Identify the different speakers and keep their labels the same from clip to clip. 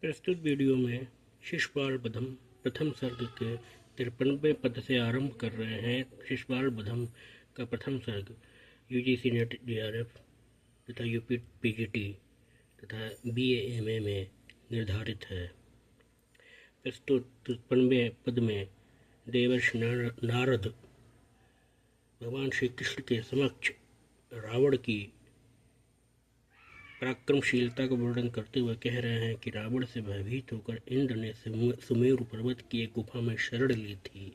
Speaker 1: प्रस्तुत वीडियो में शिशुपाल बधम प्रथम सर्ग के 53वें पद से आरंभ कर रहे हैं। शिशुपाल बधम का प्रथम सर्ग यूजीसी नेट जेआरएफ तथा यूपी पीजीटी तथा बीएएमए में निर्धारित है। प्रस्तुत 53वें पद में देवर्षि नारद भगवान श्री कृष्ण के समक्ष रावण की पराक्रमशीलता का वर्णन करते हुए कह रहे हैं कि रावण से भयभीत होकर इंद्र ने सुमेरु पर्वत की एक गुफा में शरण ली थी।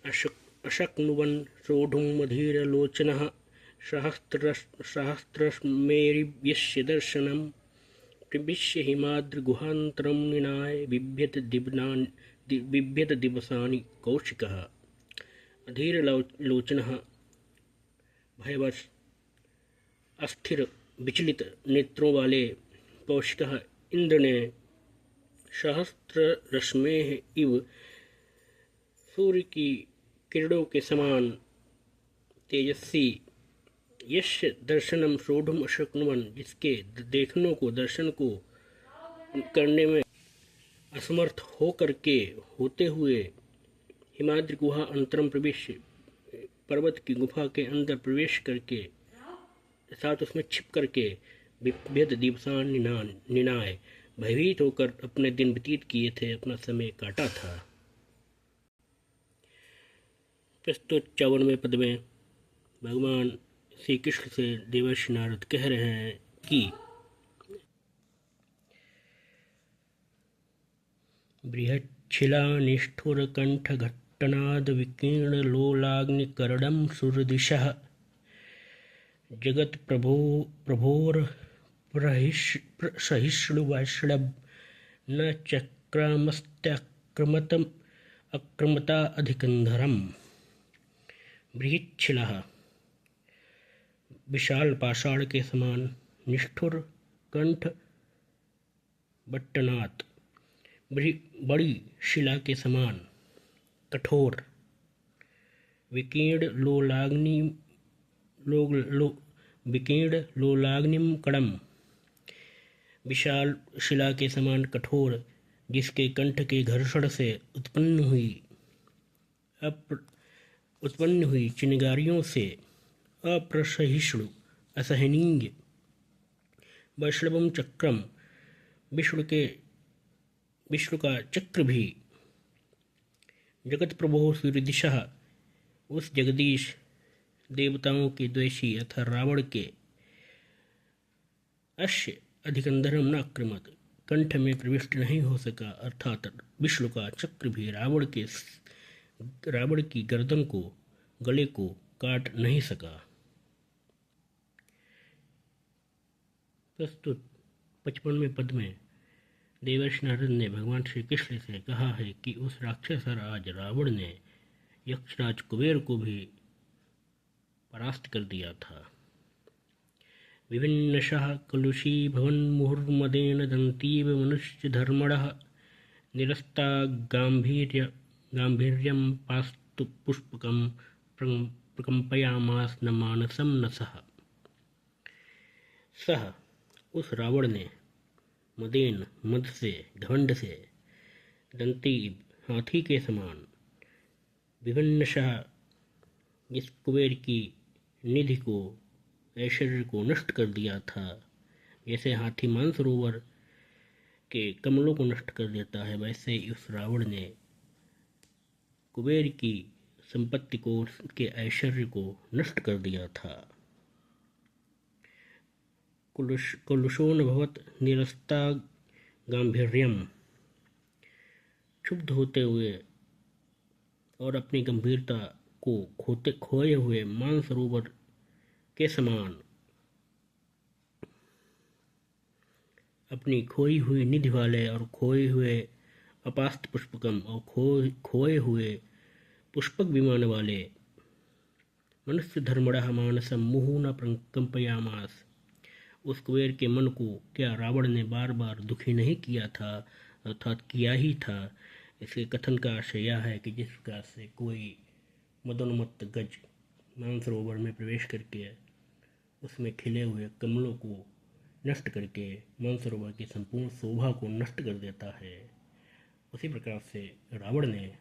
Speaker 1: अशक्नुवन सोढुमधीरलोचनः सहस्रश्मेरिव्यस्य दर्शनं प्रविश्य हिमाद्रिगुहान्तरं निनाय बिभ्यत दिवसानि कौशिकः। अधीरलोचनः भयवश अस्थिर विचलित नेत्रों वाले कौशिकः इंद्र ने सहस्त्र रश्मेः इव सूर्य की किरणों के समान तेजस्वी यश दर्शनम सोढ़ुम अशक्नुवन जिसके देखने को दर्शन को करने में असमर्थ होते हुए हिमाद्रि गुहा अंतरम प्रवेश पर्वत की गुफा के अंदर प्रवेश करके साथ उसमें छिप करके बिभ्यत दिवसान निनाय भयभीत होकर अपने दिन व्यतीत किए थे, अपना समय काटा था। प्रस्तुत 54वें पद में भगवान श्री कृष्ण से देवर्षि नारद कह रहे हैं कि बृहच्छिला निष्ठुर कंठ घट्टनाद विकीर्ण लोलाग्निकरणं सुरदिशः जगत प्रभोर सहिष्णुवैष्णव न अक्रमता अधिकंधरम। बृहच्छिलः विशाल पाषाण के समान, निष्ठुर कंठ बट्टनाथ बड़ी शिला के समान, कठोर विकीर्ण लोलाग्निम कड़म विशाल शिला के समान कठोर जिसके कंठ के घर्षण से उत्पन्न हुई चिंगारियों से अप्रसहिष्णु असहनीय वैष्णवम चक्रम विष्णु का चक्र भी जगत प्रभो सूर्यदिशा उस जगदीश देवताओं के द्वेषी अथा रावण के अश्य अधिकंधरम न आक्रमत कंठ में प्रविष्ट नहीं हो सका, अर्थात विष्णु का चक्र भी रावण की गर्दन को गले को काट नहीं सका। प्रस्तुत 55वें पद में देवर्षि नारद ने भगवान श्री कृष्ण से कहा है कि उस राक्षस राज रावण ने यक्षराज कुबेर को भी परास्त कर दिया था। विभिन्नशः कलुषी भवन मुहुर्मदेन दन्तीव मनुष्य धर्मणः निरस्ता गांभीर्यं पास्तु पुष्पकं प्रकंपयामास न मानसम न सह उस रावण ने मदेन मद से घमंड से दंतीव हाथी के समान विभिन्नशः जिस कुबेर की निधि को ऐश्वर्य को नष्ट कर दिया था, जैसे हाथी मानसरोवर के कमलों को नष्ट कर देता है, वैसे ही उस रावण ने कुबेर की संपत्ति को के ऐश्वर्य को नष्ट कर दिया था। कुलुषोन भवत निरस्ता गांभीर्यम क्षुब्ध होते हुए और अपनी गंभीरता को खोए हुए मानसरोवर के समान अपनी खोई हुई निधि वाले और खोए हुए अपास्त पुष्पकम और खोए हुए पुष्पक विमान वाले मनुष्य धर्मणः मानसम मुहु न कंपयामास उस कुबेर के मन को क्या रावण ने बार बार दुखी नहीं किया था, अर्थात किया ही था। इसके कथन का आशय यह है कि जिस प्रकार से कोई मदोन्मत्त गज मानसरोवर में प्रवेश करके उसमें खिले हुए कमलों को नष्ट करके मानसरोवर की संपूर्ण शोभा को नष्ट कर देता है। उसी प्रकार से रावण ने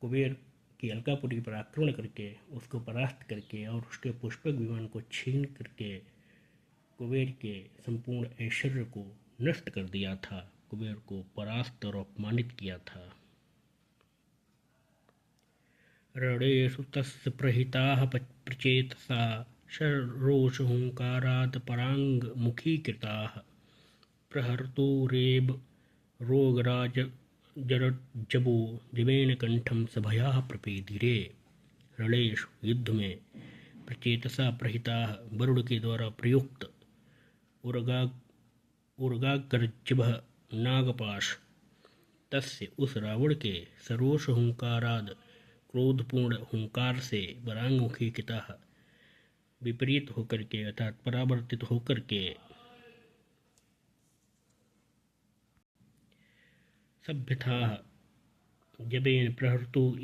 Speaker 1: कुबेर की अलकापुरी पर आक्रमण करके उसको परास्त करके और उसके पुष्पक विमान को छीन करके कुबेर के संपूर्ण ऐश्वर्य को नष्ट कर दिया था, कुबेर को परास्त और अपमानित किया था। रणेषु तस्य प्रहिताः प्रचेतसा शरोषहुङ्कारात् पराङ्मुखीकृताः प्रहर्तुरेव रोगराजजडज्जबो दिवेन कंठम सभयाः प्रपेदिरे। रणेषु युद्ध में प्रचेतसा प्रहिता वरुण के द्वारा प्रयुक्त उर्गाग्रजभः नागपाश तस्य उस रावण के सरोष हुंकाराद क्रोधपूर्ण हुंकार से परांगमुखीकृता विपरीत होकर के अर्थात परावर्तित होकर के सभ्यथा जबेन प्रहर्तु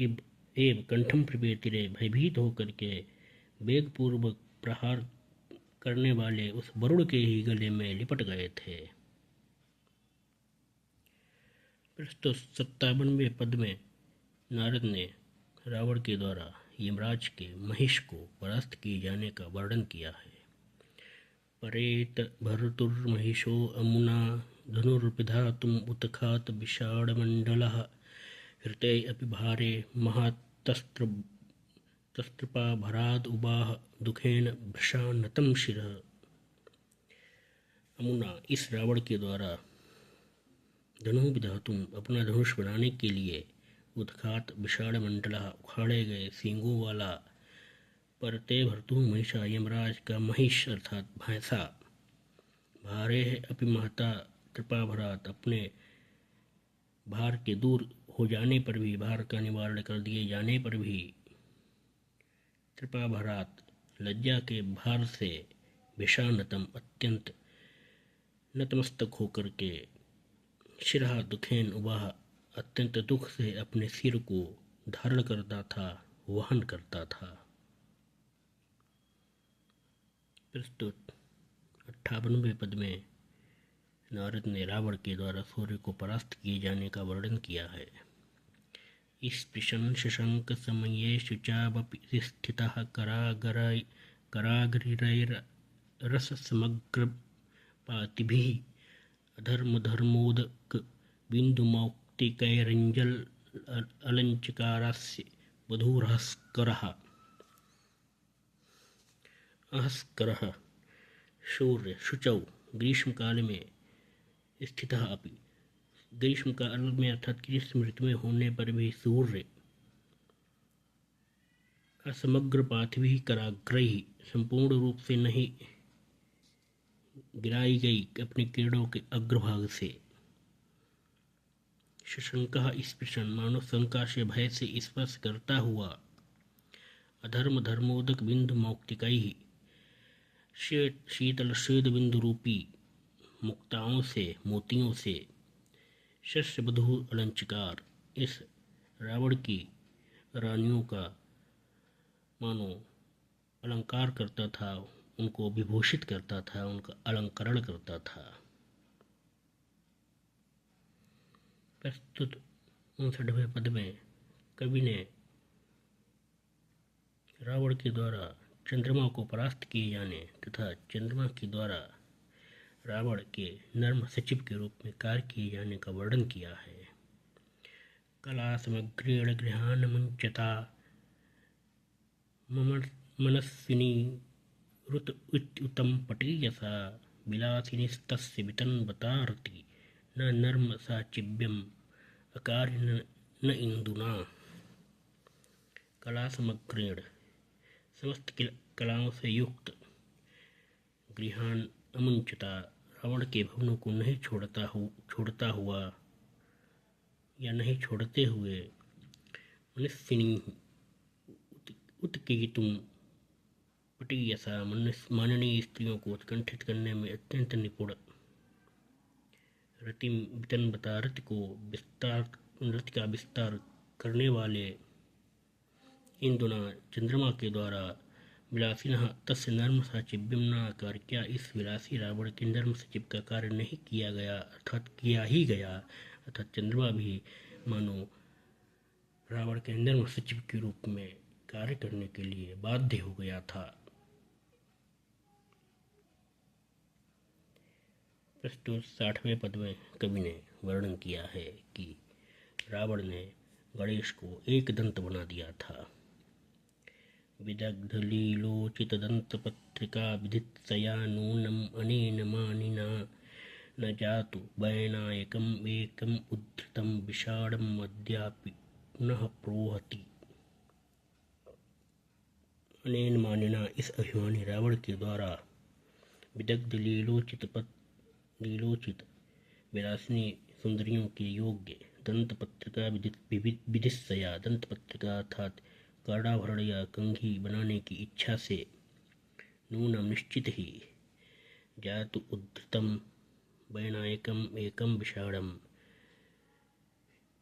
Speaker 1: एव कंठम प्रपेतिरे भयभीत होकर के वेगपूर्वक प्रहार करने वाले उस वरुण के ही गले में लिपट गए थे। प्रस्तुत 57वें पद में नारद ने रावण के द्वारा यमराज के महिष को परास्त किए जाने का वर्णन किया है। परेत भर्तुर्महिषो अमुना धनुर्विधातुम् उत्खात विषाणमण्डलः हृते अपि भारे महातस्त्रपाभराद उबाह दुखेन भृशान्नतं शिरः। अमुना इस रावण के द्वारा धनु विधातुम अपना धनुष बनाने के लिए उत्खात विषाणमण्डलः उखाड़े गए सींगों वाला परते भर्तु महिषा यमराज का महिष अर्थात भैंसा भारे अपि महता कृपाभरात अपने भार के दूर हो जाने पर भी भार का निवारण कर दिए जाने पर भी कृपाभरात लज्जा के भार से विषानतम अत्यंत नतमस्तक होकर के शिरहा दुखेन उबाह अत्यंत दुख से अपने सिर को धारण करता था, वहन करता था। प्रस्तुत 58वें पद में नारद ने रावण के द्वारा सूर्य को परास्त किए जाने का वर्णन किया है। स्पृशन् शशंक समयेषु चावपि स्थितः कराग्रैरसमग्रपातिभिः अधर्मधर्मोदक बिन्दुमौक्तिकैरञ्जल अलञ्चकारस्य वधूरहस्करः अहस्करः शौर्य शुचौ ग्रीष्म काल में स्थित अपि ग्रीष्म काल में अर्थात ग्रीष्म ऋतु में होने पर भी सूर्य असमग्र पार्थिवी कराग्रही संपूर्ण रूप से नहीं गिराई गई अपने किरणों के अग्रभाग से शशंका स्पृशन मानव शंका से भय से स्पर्श करता हुआ अधर्म धर्मोदक बिंदु मौक्तिकई शीतल श्वेत बिंदु रूपी मुक्ताओं से मोतियों से शस्य बधू अलंचकार इस रावण की रानियों का मानो अलंकार करता था, उनको विभूषित करता था, उनका अलंकरण करता था। प्रस्तुत 59वें पद में कवि ने रावण के द्वारा चंद्रमा को परास्त किए जाने तथा चंद्रमा के द्वारा रावण के नर्म सचिव के रूप में कार्य किए जाने का वर्णन किया है। कला समग्रेण गृहान मुंचता मनस्विनी रुत उत्तम पटीयसा विलासिनीस्तस्य वितन्वतारति न नर्म साचिव्यम अकार्य न इंदुना। कला समग्रेण समस्त कलाओं से युक्त गृहान अमुंचता रावण के भवनों को नहीं छोड़ता हुआ या नहीं छोड़ते हुए मनस्विनी उत्कीर्तुम पटीयसा माननीय स्त्रियों को उत्कंठित करने में अत्यंत निपुण रति वितन्वता रति का विस्तार करने वाले इंदुना चंद्रमा के द्वारा विलासिनः तस्य नर्म साचिव्यम न आकार। क्या इस विलासी रावण के नर्म सचिव का कार्य नहीं किया गया, अर्थात किया ही गया, अर्थात चंद्रमा भी मानो रावण के नर्म सचिव के रूप में कार्य करने के लिए बाध्य हो गया था। प्रस्तुत 60वें पद में कवि ने वर्णन किया है कि रावण ने गणेश को एक दंत बना दिया था। विदग्ध लीलोचित दंत पत्रिका विधित्सया नूनम अनेन मानिना न जातु वैनायकम एकम उद्धृतम विषाणम अद्यापि पुनः प्रोहति। अनेन मानिना इस अभिमानी रावण के द्वारा विदग्ध लीलोचित विलासिनी सुंदरियों के योग्य दंत पत्रिका विधिस्सया दंत पत्रिका अर्थात कर्णाभरण या कंघी बनाने की इच्छा से नूनम निश्चित ही जातु उद्धृतम वैनायकम एकम विषाणम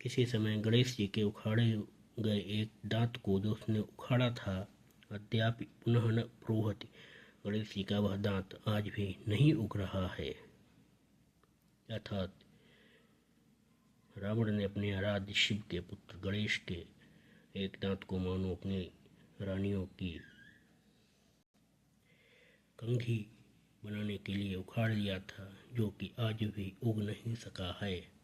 Speaker 1: किसी समय गणेश जी के उखाड़े गए एक दांत को जो उसने उखाड़ा था अद्यापि पुनः न प्रोहति गणेश जी का वह दांत आज भी नहीं उग रहा है। अर्थात रावण ने अपने आराध्य शिव के पुत्र गणेश के एक दांत को मानो अपनी रानियों की कंघी बनाने के लिए उखाड़ लिया था, जो कि आज भी उग नहीं सका है।